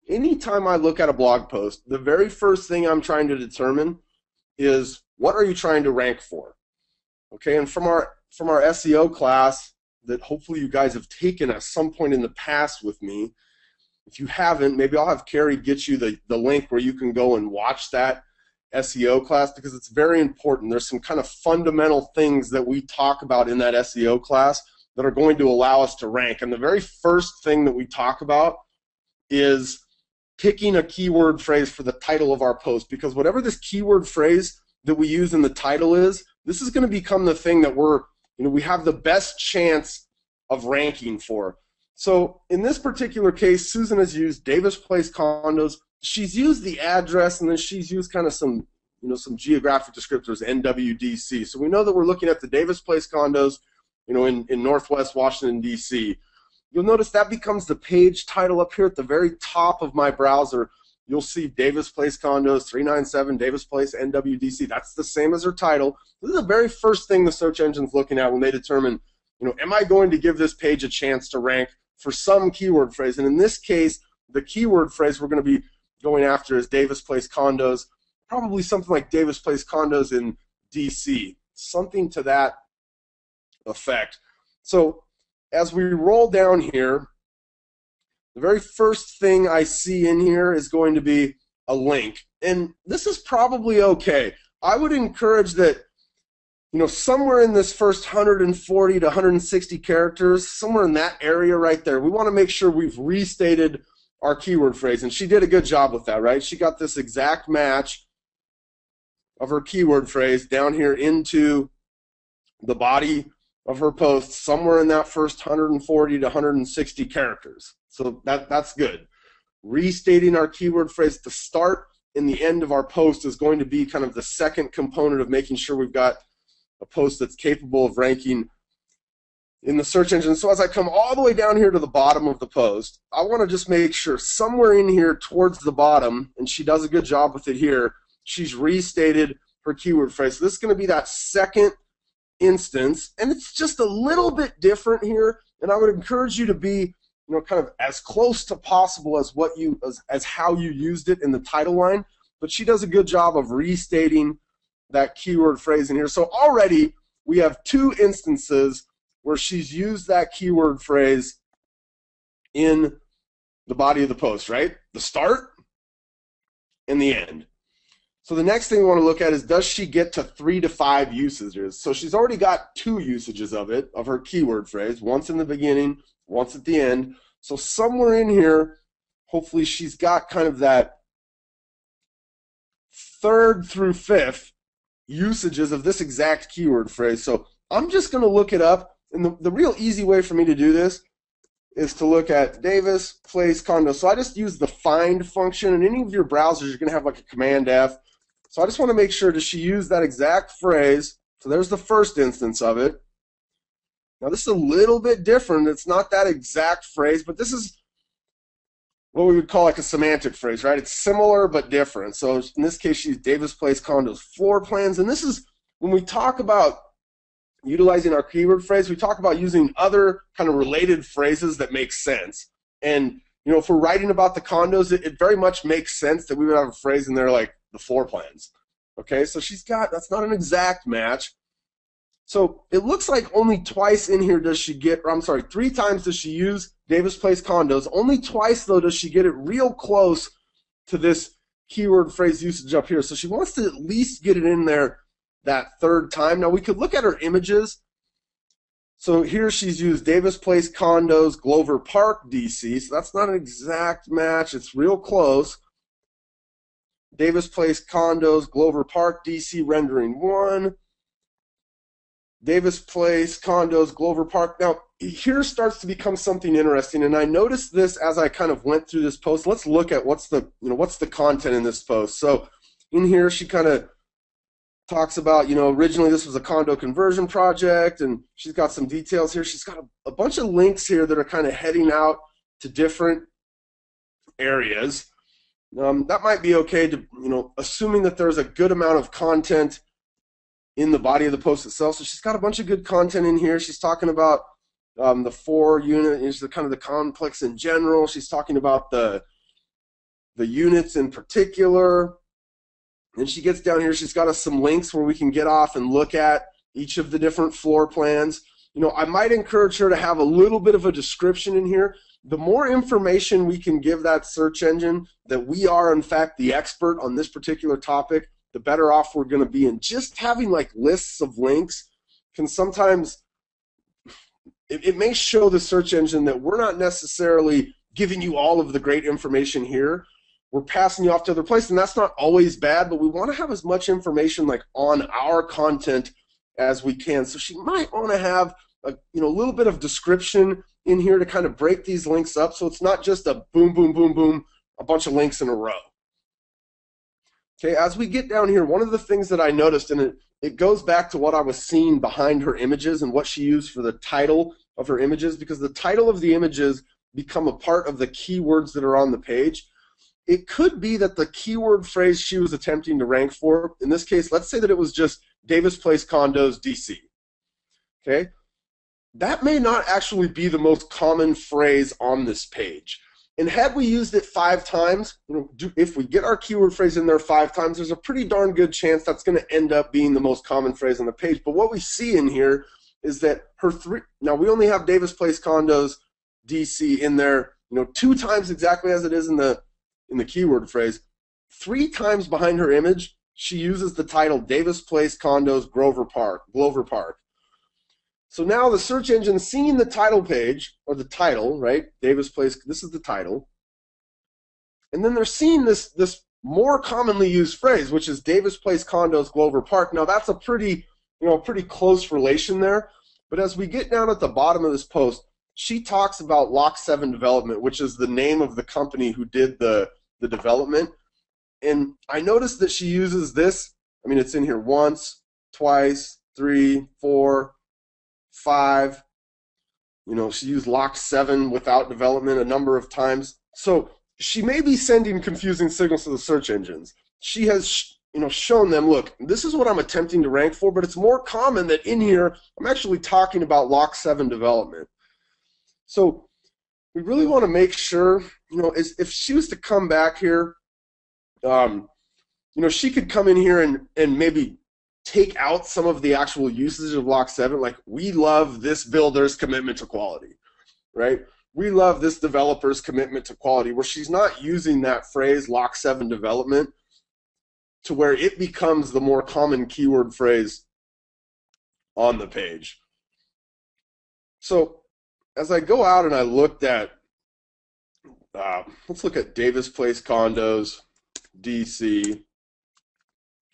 anytime I look at a blog post, the very first thing I'm trying to determine is what are you trying to rank for? Okay, and from our SEO class that hopefully you guys have taken at some point in the past with me. If you haven't, maybe I'll have Carrie get you the link where you can go and watch that SEO class, because it's very important. There's some kind of fundamental things that we talk about in that SEO class that are going to allow us to rank. And the very first thing that we talk about is picking a keyword phrase for the title of our post, because whatever this keyword phrase that we use in the title is, this is going to become the thing that we have the best chance of ranking for. So in this particular case, Susan has used Davis Place condos. She's used the address, and then she's used kind of some geographic descriptors, NWDC. So we know that we're looking at the Davis Place condos, in Northwest Washington, D.C. You'll notice that becomes the page title up here at the very top of my browser. You'll see Davis Place condos, 397 Davis Place, NWDC. That's the same as her title. This is the very first thing the search engine's looking at when they determine, am I going to give this page a chance to rank for some keyword phrase? And in this case, the keyword phrase we're going to be going after is Davis Place condos, probably something like Davis Place condos in DC, something to that effect. So as we roll down here, the very first thing I see in here is going to be a link. And this is probably okay. I would encourage that, somewhere in this first 140 to 160 characters, somewhere in that area right there, we want to make sure we've restated our keyword phrase. And she did a good job with that, right? She got this exact match of her keyword phrase down here into the body of her post, somewhere in that first 140 to 160 characters. So that's good. Restating our keyword phrase, the start and the end of our post is going to be kind of the second component of making sure we've got a post that's capable of ranking in the search engine. So as I come all the way down here to the bottom of the post, I want to just make sure somewhere in here towards the bottom, and she does a good job with it here, she's restated her keyword phrase. So this is going to be that second instance, and it's just a little bit different here, and I would encourage you to be kind of as close to possible as as how you used it in the title line, but she does a good job of restating that keyword phrase in here. So already we have two instances where she's used that keyword phrase in the body of the post, right? The start and the end. So the next thing we want to look at is, does she get to 3 to 5 usages? So she's already got 2 usages of her keyword phrase, once in the beginning, once at the end. So somewhere in here, hopefully she's got kind of that 3rd through 5th usages of this exact keyword phrase. So I'm just going to look it up, and the real easy way for me to do this is to look at Davis Place condo. So I just use the find function, and any of your browsers you're going to have like a Command F. So I just want to make sure, does she use that exact phrase? So there's the first instance of it. Now this is a little bit different. It's not that exact phrase, but this is what we would call like a semantic phrase, right? It's similar but different. So in this case, she's Davis Place condos floor plans. And this is when we talk about utilizing our keyword phrase, we talk about using other kind of related phrases that make sense. And if we're writing about the condos, it very much makes sense that we would have a phrase in there like the floor plans. Okay, so that's not an exact match. So it looks like only twice in here does she get, or I'm sorry, 3 times does she use Davis Place condos. Only twice, though, does she get it real close to this keyword phrase usage up here. So she wants to at least get it in there that 3rd time. Now we could look at her images. So here she's used Davis Place condos, Glover Park, DC. So that's not an exact match. It's real close. Davis Place condos, Glover Park, DC, rendering 1. Davis Place condos, Glover Park. Now here starts to become something interesting, and I noticed this as I kind of went through this post. Let's look at what's the content in this post. So in here she kind of talks about, originally this was a condo conversion project, and she's got some details here. She's got a bunch of links here that are kind of heading out to different areas. That might be okay to, assuming that there's a good amount of content in the body of the post itself. So she's got a bunch of good content in here. She's talking about the 4 unit, kind of the complex in general. She's talking about the the units in particular. And she gets down here, she's got us some links where we can get off and look at each of the different floor plans. You know, I might encourage her to have a little bit of a description in here. The more information we can give that search engine that we are, in fact, the expert on this particular topic, the better off we're going to be. And just having like lists of links can sometimes, it may show the search engine that we're not necessarily giving you all of the great information here. We're passing you off to other places, and that's not always bad, but we want to have as much information like on our content as we can. So she might want to have a little bit of description in here to kind of break these links up, so it's not just a boom, boom, boom, boom, a bunch of links in a row. Okay, as we get down here, one of the things that I noticed, and it goes back to what I was seeing behind her images and what she used for the title of her images, because the title of the images become a part of the keywords that are on the page. It could be that the keyword phrase she was attempting to rank for, in this case, let's say that it was just Davis Place Condos, DC. Okay? That may not actually be the most common phrase on this page. And had we used it 5 times, if we get our keyword phrase in there 5 times, there's a pretty darn good chance that's going to end up being the most common phrase on the page. But what we see in here is that now we only have Davis Place Condos, DC in there, 2 times exactly as it is in the keyword phrase. 3 times behind her image, she uses the title Davis Place Condos, Glover Park. So now the search engine seeing the title page, or the title, right? Davis Place, this is the title. And then they're seeing this more commonly used phrase, which is Davis Place Condos, Glover Park. Now that's a pretty close relation there. But as we get down at the bottom of this post, she talks about Lock 7 Development, which is the name of the company who did the development. And I noticed that she uses this, it's in here once, twice, 3, 4, 5. She used Lock 7 without development a number of times. So she may be sending confusing signals to the search engines. She has shown them, look, this is what I'm attempting to rank for, but it's more common that in here I'm actually talking about Lock 7 development. So we really want to make sure, if she was to come back here, she could come in here and maybe take out some of the actual usage of Lock 7, like we love this builder's commitment to quality, right? We love this developer's commitment to quality, where she's not using that phrase Lock 7 development to where it becomes the more common keyword phrase on the page. So as I go out and I looked at, let's look at Davis Place Condos, DC.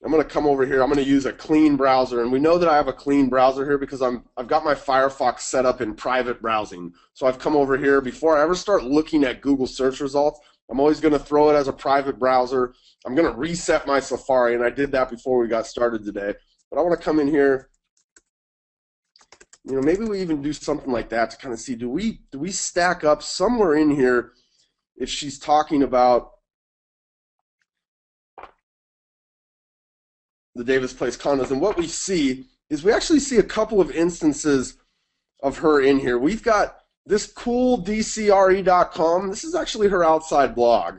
I'm going to come over here. I'm going to use a clean browser, and we know that I have a clean browser here because I've got my Firefox set up in private browsing. So I've come over here. Before I ever start looking at Google search results, I'm always going to throw it as a private browser. I'm going to reset my Safari, and I did that before we got started today. But I want to come in here. Maybe we even do something like that to kind of see, do we stack up somewhere in here if she's talking about the Davis Place Condos. And what we see is we actually see a couple of instances of her in here. We've got this cool DCRE.com. This is actually her outside blog.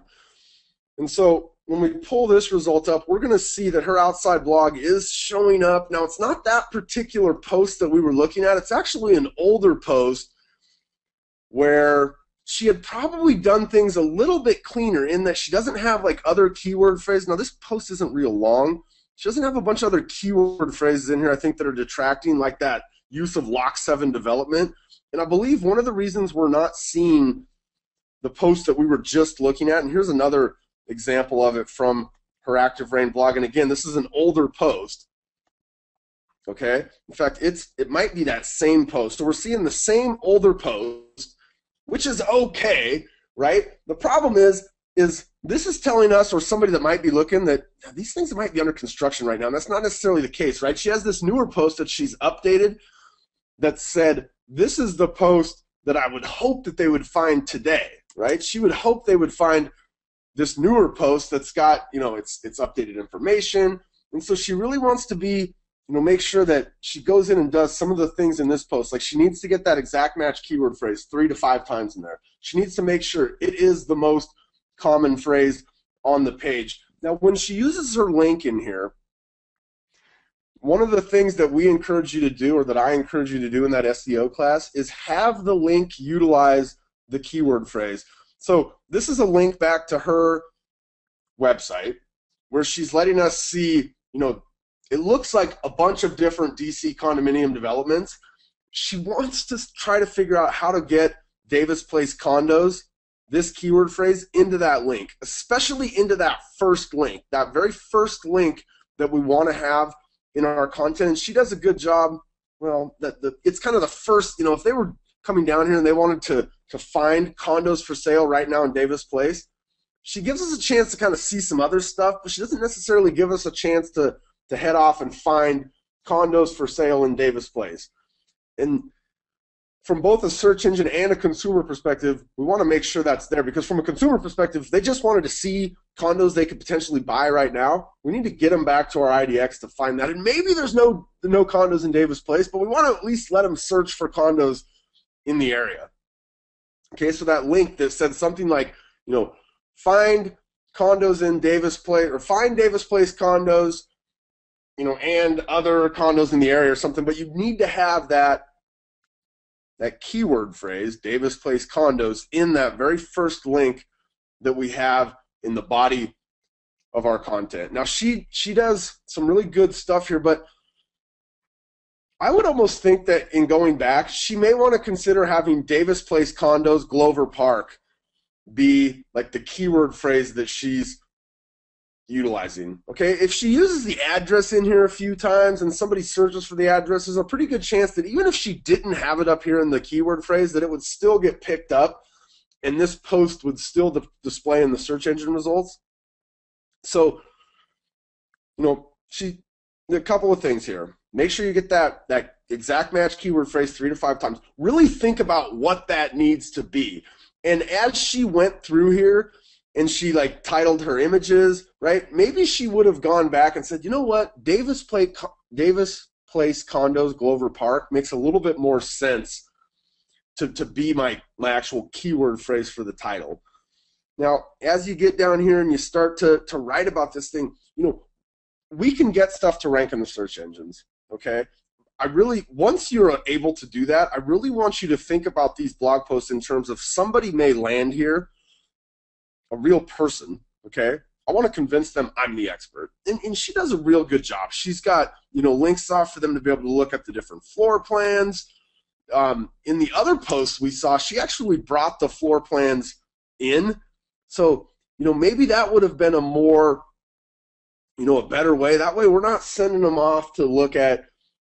And so when we pull this result up, we're going to see that her outside blog is showing up. Now, it's not that particular post that we were looking at. It's actually an older post where she had probably done things a little bit cleaner in that she doesn't have like other keyword phrases. Now, this post isn't real long. She doesn't have a bunch of other keyword phrases in here, I think, that are detracting, like that use of Lock 7 development. And I believe one of the reasons we're not seeing the post that we were just looking at, and here's another example of it from her Active Rain blog. And again, this is an older post. Okay? In fact, it might be that same post. So we're seeing the same older post, which is okay, right? The problem is this is telling us, or somebody that might be looking, that these things might be under construction right now. And that's not necessarily the case, right? She has this newer post that she's updated that said, this is the post that I would hope that they would find today, right? She would hope they would find this newer post that's got, it's updated information. And so she really wants to be, make sure that she goes in and does some of the things in this post. Like she needs to get that exact match keyword phrase 3 to 5 times in there. She needs to make sure it is the most common phrase on the page. Now, when she uses her link in here, one of the things that we encourage you to do, or that I encourage you to do in that SEO class, is have the link utilize the keyword phrase. So this is a link back to her website where she's letting us see, it looks like a bunch of different DC condominium developments. She wants to try to figure out how to get Davis Place condos, this keyword phrase, into that link, especially into that first link, that very first link that we want to have in our content. And she does a good job. Well, it's kind of the first, if they were coming down here and they wanted to find condos for sale right now in Davis Place, she gives us a chance to kind of see some other stuff, but she doesn't necessarily give us a chance to head off and find condos for sale in Davis Place. And from both a search engine and a consumer perspective, we want to make sure that's there, because from a consumer perspective, if they just wanted to see condos they could potentially buy right now, we need to get them back to our IDX to find that. And maybe there's no condos in Davis Place, but we want to at least let them search for condos in the area. Okay, so that link that said something like, find condos in Davis Place, or find Davis Place condos, and other condos in the area or something, but you need to have that keyword phrase, Davis Place condos, in that very first link that we have in the body of our content. Now, she does some really good stuff here, but I would almost think that in going back, she may want to consider having Davis Place condos, Glover Park, be like the keyword phrase that she's utilizing. Okay, if she uses the address in here a few times and somebody searches for the address, there's a pretty good chance that even if she didn't have it up here in the keyword phrase, that it would still get picked up and this post would still display in the search engine results. So, a couple of things here. Make sure you get that exact match keyword phrase 3 to 5 times. Really think about what that needs to be. And as she went through here and she titled her images, right? Maybe she would have gone back and said, you know what, Davis Place condos, Glover Park makes a little bit more sense to be my actual keyword phrase for the title. Now, as you get down here and you start to write about this thing, we can get stuff to rank in the search engines, okay? Once you're able to do that, I really want you to think about these blog posts in terms of somebody may land here, a real person, okay? I want to convince them I'm the expert. And she does a real good job. She's got, links off for them to be able to look at the different floor plans. In the other posts we saw, she actually brought the floor plans in. So, maybe that would have been a more, a better way. That way we're not sending them off to look at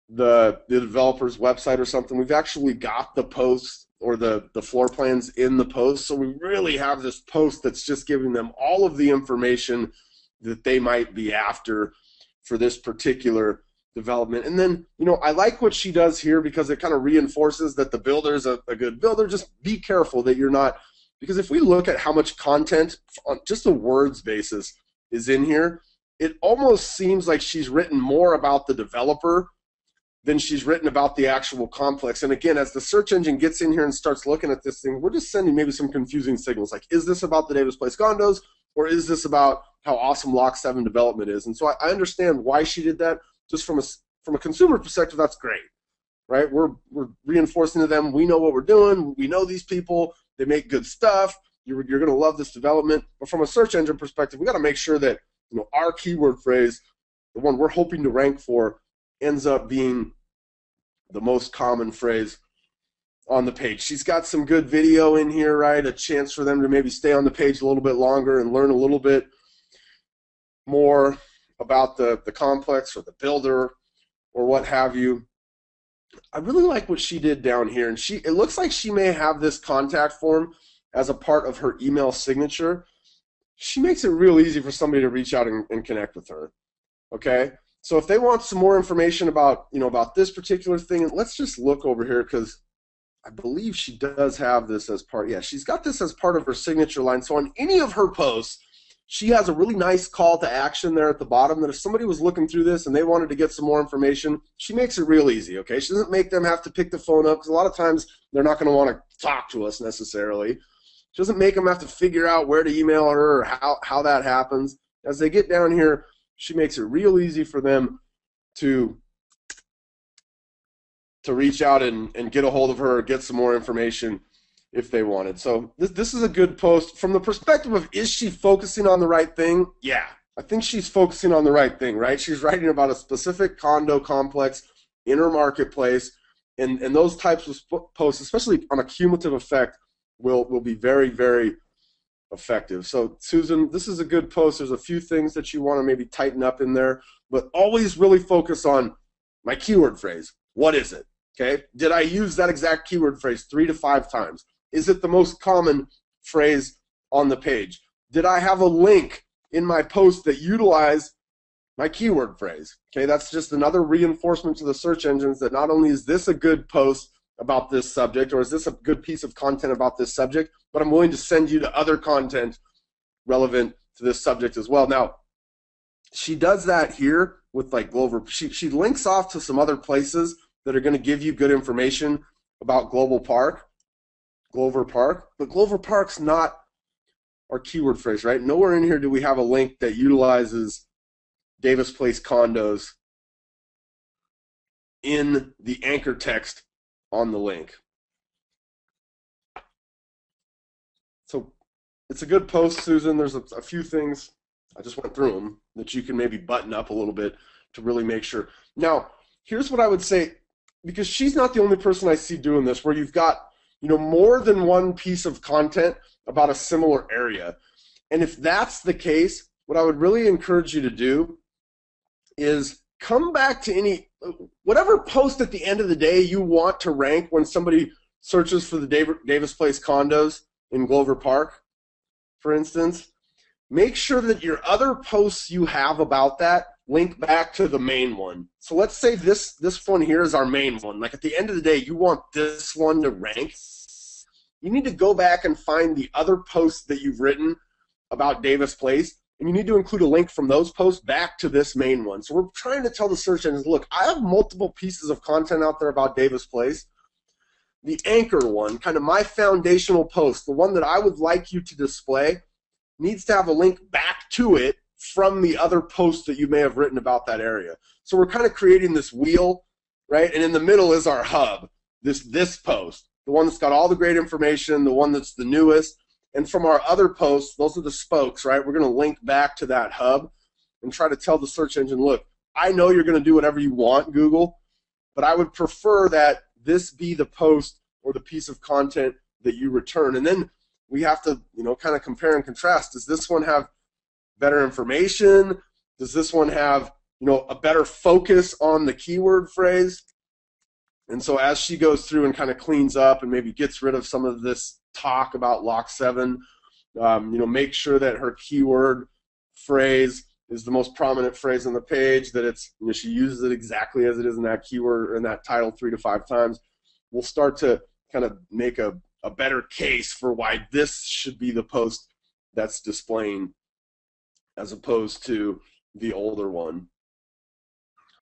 the developer's website or something. We've actually got the posts or the floor plans in the post, so we really have this post that's just giving them all of the information that they might be after for this particular development. And then, I like what she does here because it kind of reinforces that the builder's a good builder. Just be careful that you're not, because if we look at how much content on just a words basis is in here, it almost seems like she's written more about the developer than she's written about the actual complex. And again, as the search engine gets in here and starts looking at this thing, we're just sending maybe some confusing signals. Like, is this about the Davis Place condos, or is this about how awesome Lock 7 development is? And so I understand why she did that. Just from a consumer perspective, that's great, right? We're reinforcing to them, we know what we're doing. We know these people. They make good stuff. You're going to love this development. But from a search engine perspective, we got to make sure that our keyword phrase, the one we're hoping to rank for, ends up being the most common phrase on the page. She's got some good video in here, right? A chance for them to maybe stay on the page a little bit longer and learn a little bit more about the complex or the builder or what have you. I really like what she did down here, and it looks like she may have this contact form as a part of her email signature. She makes it real easy for somebody to reach out and connect with her. Okay? So if they want some more information about, about this particular thing, let's just look over here, because I believe she does have this as part. Yeah, she's got this as part of her signature line. So on any of her posts, she has a really nice call to action there at the bottom that if somebody was looking through this and they wanted to get some more information, she makes it real easy, okay? She doesn't make them have to pick the phone up, because a lot of times they're not going to want to talk to us necessarily. She doesn't make them have to figure out where to email her or how that happens. As they get down here, she makes it real easy for them to reach out and get a hold of her, or get some more information if they wanted. So this is a good post. From the perspective of, is she focusing on the right thing? Yeah, I think she's focusing on the right thing, right? She's writing about a specific condo complex in her marketplace, and those types of posts, especially on a cumulative effect, will be very, very effective. So Susan, this is a good post. There's a few things that you want to maybe tighten up in there, but always really focus on my keyword phrase. What is it? Okay, did I use that exact keyword phrase 3 to 5 times? Is it the most common phrase on the page? Did I have a link in my post that utilized my keyword phrase? Okay, that's just another reinforcement to the search engines that not only is this a good post about this subject, or is this a good piece of content about this subject, but I'm willing to send you to other content relevant to this subject as well. Now, she does that here with like Glover. She links off to some other places that are going to give you good information about Glover Park, but Glover Park's not our keyword phrase, right? Nowhere in here do we have a link that utilizes Davis Place condos in the anchor text on the link. So it's a good post, Susan. There's a few things, I just went through them, that you can maybe button up a little bit to really make sure. Now, here's what I would say, because she's not the only person I see doing this, where you've got, you know, more than one piece of content about a similar area. And if that's the case, what I would really encourage you to do is come back to whatever post at the end of the day you want to rank when somebody searches for the Davis Place condos in Glover Park, for instance. Make sure that your other posts you have about that link back to the main one. So let's say this one here is our main one. Like at the end of the day, you want this one to rank. You need to go back and find the other posts that you've written about Davis Place, and you need to include a link from those posts back to this main one. So we're trying to tell the search engines, look, I have multiple pieces of content out there about Davis Place. The anchor one, kind of my foundational post, the one that I would like you to display, needs to have a link back to it from the other posts that you may have written about that area. So we're kind of creating this wheel, right? And in the middle is our hub, this post, the one that's got all the great information, the one that's the newest. And from our other posts, those are the spokes, right? We're going to link back to that hub and try to tell the search engine, look, I know you're going to do whatever you want, Google, but I would prefer that this be the post or the piece of content that you return. And then we have to, you know, kind of compare and contrast. Does this one have better information? Does this one have, you know, a better focus on the keyword phrase? And so as she goes through and kind of cleans up and maybe gets rid of some of this talk about Lock 7, you know, make sure that her keyword phrase is the most prominent phrase on the page, that it's, you know, she uses it exactly as it is in that keyword or in that title 3 to 5 times. We'll start to kind of make a better case for why this should be the post that's displaying as opposed to the older one.